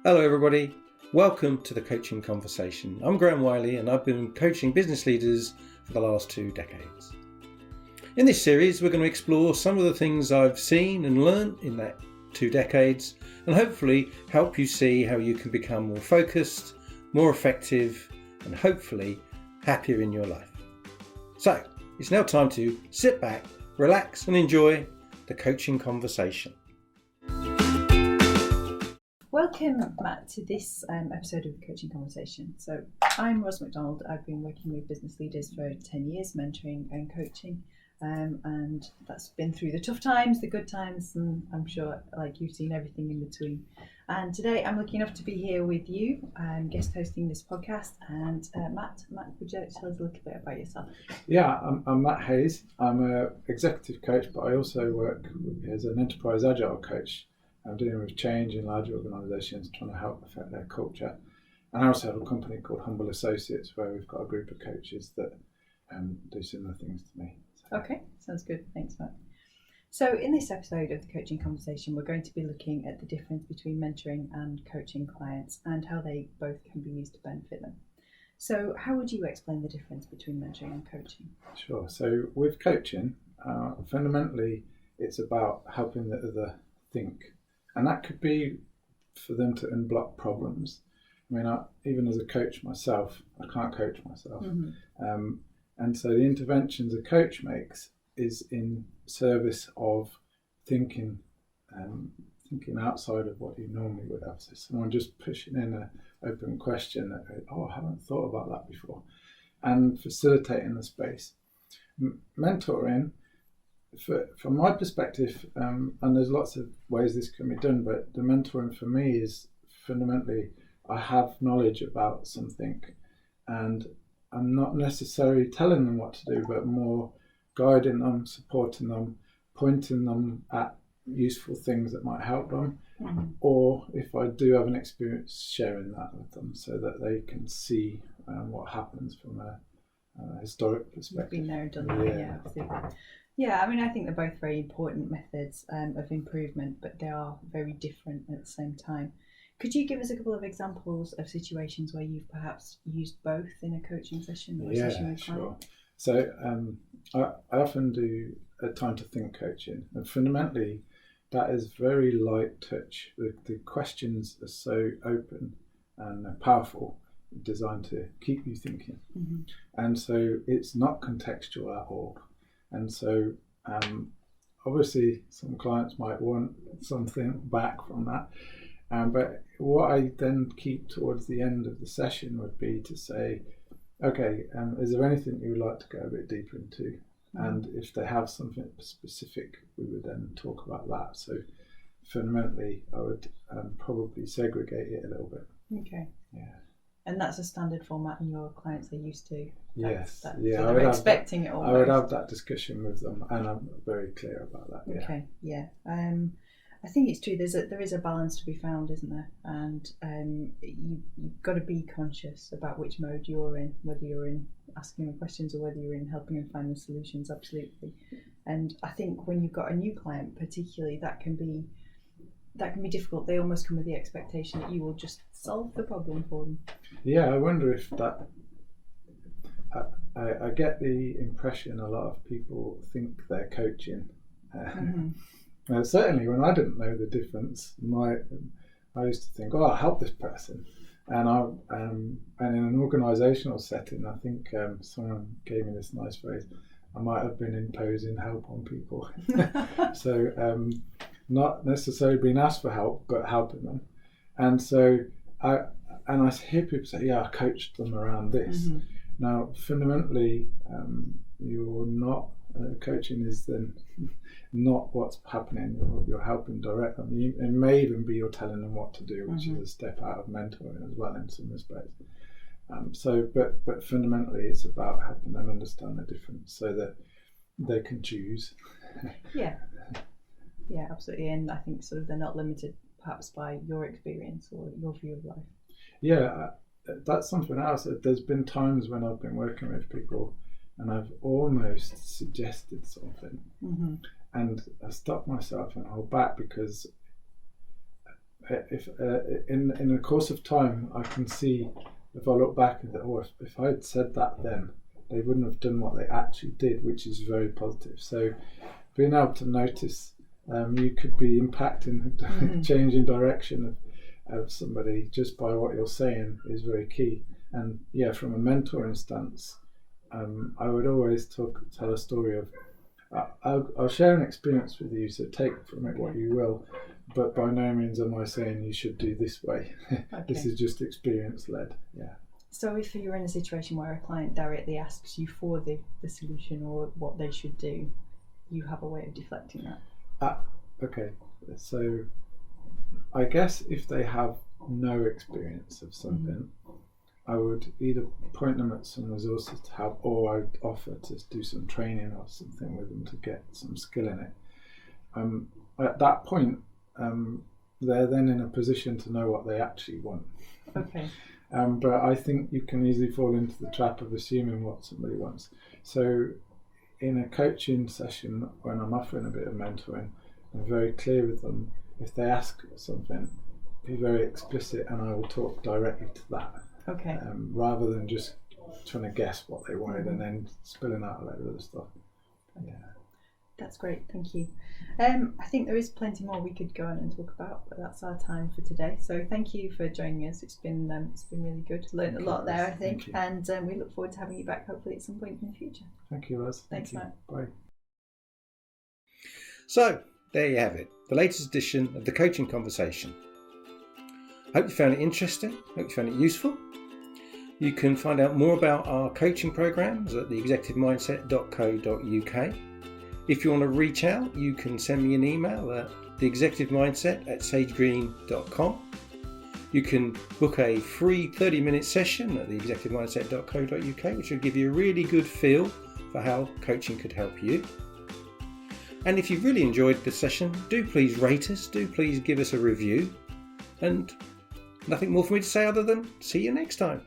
Hello everybody, welcome to the Coaching Conversation. I'm Graham Wiley and I've been coaching business leaders for the last 2 decades. In this series we're going to explore some of the things I've seen and learned in that 2 decades and hopefully help you see how you can become more focused, more effective and hopefully happier in your life. So it's now time to sit back, relax and enjoy the Coaching Conversation. Welcome, Matt, to this episode of the Coaching Conversation. So I'm Roz McDonald. I've been working with business leaders for 10 years, mentoring and coaching. And that's been through the tough times, the good times, and I'm sure like you've seen everything in between. And today I'm lucky enough to be here with you, guest hosting this podcast. And Matt, would you like to tell us a little bit about yourself? Yeah, I'm Matt Hayes. I'm an executive coach, but I also work as an enterprise agile coach. I'm dealing with change in large organisations, trying to help affect their culture. And I also have a company called Humble Associates, where we've got a group of coaches that do similar things to me. So. Okay, sounds good. Thanks, Matt. So in this episode of the Coaching Conversation, we're going to be looking at the difference between mentoring and coaching clients and how they both can be used to benefit them. So how would you explain the difference between mentoring and coaching? Sure. So with coaching, fundamentally, it's about helping the other think. And that could be for them to unblock problems. I mean, even as a coach myself, I can't coach myself. Mm-hmm. And so the interventions a coach makes is in service of thinking outside of what you normally would have. So someone just pushing in an open question that, I haven't thought about that before, and facilitating the space. Mentoring, from my perspective, and there's lots of ways this can be done, but the mentoring for me is fundamentally I have knowledge about something and I'm not necessarily telling them what to do, but more guiding them, supporting them, pointing them at useful things that might help them, or if I do have an experience, sharing that with them so that they can see what happens from a historic perspective. You've been there and done that, yeah, absolutely. Yeah, I mean, I think they're both very important methods of improvement, but they are very different at the same time. Could you give us a couple of examples of situations where you've perhaps used both in a coaching session or a session with clients? Sure. So I often do a time to think coaching, and fundamentally that is very light touch. The questions are so open and powerful, designed to keep you thinking. Mm-hmm. And so it's not contextual at all. And so obviously some clients might want something back from that. But what I then keep towards the end of the session would be to say, okay, is there anything you would like to go a bit deeper into? Mm-hmm. And if they have something specific, we would then talk about that. So fundamentally, I would probably segregate it a little bit. Okay. Yeah. And that's a standard format and your clients are used to? Yes. Yeah, so they're expecting it almost. I would have that discussion with them and I'm very clear about that. Yeah. Okay, yeah. I think it's true. There is a balance to be found, isn't there? And you've got to be conscious about which mode you're in, whether you're in asking them questions or whether you're in helping them find the solutions. Absolutely. And I think when you've got a new client, particularly, that can be difficult. They almost come with the expectation that you will just solve the problem for them. Yeah, I wonder if that. I get the impression a lot of people think they're coaching. Certainly, when I didn't know the difference, I used to think, I'll help this person. And in an organisational setting, I think someone gave me this nice phrase. I might have been imposing help on people. So not necessarily being asked for help, but helping them. And so I hear people say, I coached them around this. Mm-hmm. Now, fundamentally, you're not coaching is then not what's happening. You're helping directly. It may even be you're telling them what to do, which is a step out of mentoring as well in some respects. But fundamentally, it's about helping them understand the difference so that they can choose. Yeah, absolutely. And I think sort of they're not limited perhaps by your experience or your view of life. Yeah, that's something else. There's been times when I've been working with people and I've almost suggested something, and I stop myself and hold back because if in the course of time, I can see if I look back and think, oh, if I had said that then, they wouldn't have done what they actually did, which is very positive. So being able to notice you could be impacting, changing direction of somebody just by what you're saying is very key. And yeah, from a mentoring stance, I would always tell a story of, I'll share an experience with you, so take from it what you will, but by no means am I saying you should do this way. This is just experience led. Yeah. So if you're in a situation where a client directly asks you for the solution or what they should do, you have a way of deflecting that. Okay. So I guess if they have no experience of something, I would either point them at some resources to help, or I'd offer to do some training or something with them to get some skill in it. At that point, they're then in a position to know what they actually want. Okay. But I think you can easily fall into the trap of assuming what somebody wants. So in a coaching session, when I'm offering a bit of mentoring, I'm very clear with them. If they ask something, be very explicit, and I will talk directly to that. Okay. Rather than just trying to guess what they wanted and then spilling out a load of other stuff. Yeah. That's great, thank you. I think there is plenty more we could go on and talk about, but that's our time for today. So thank you for joining us. It's been really good. Learned a lot there, I think, and we look forward to having you back hopefully at some point in the future. Thank you, Roz. Thanks, Matt. Bye. So there you have it, the latest edition of the Coaching Conversation. Hope you found it interesting. Hope you found it useful. You can find out more about our coaching programs at theexecutivemindset.co.uk. If you want to reach out, you can send me an email at theexecutivemindset@sagegreen.com. You can book a free 30-minute session at theexecutivemindset.co.uk, which will give you a really good feel for how coaching could help you. And if you've really enjoyed the session, do please rate us, do please give us a review. And nothing more for me to say other than see you next time.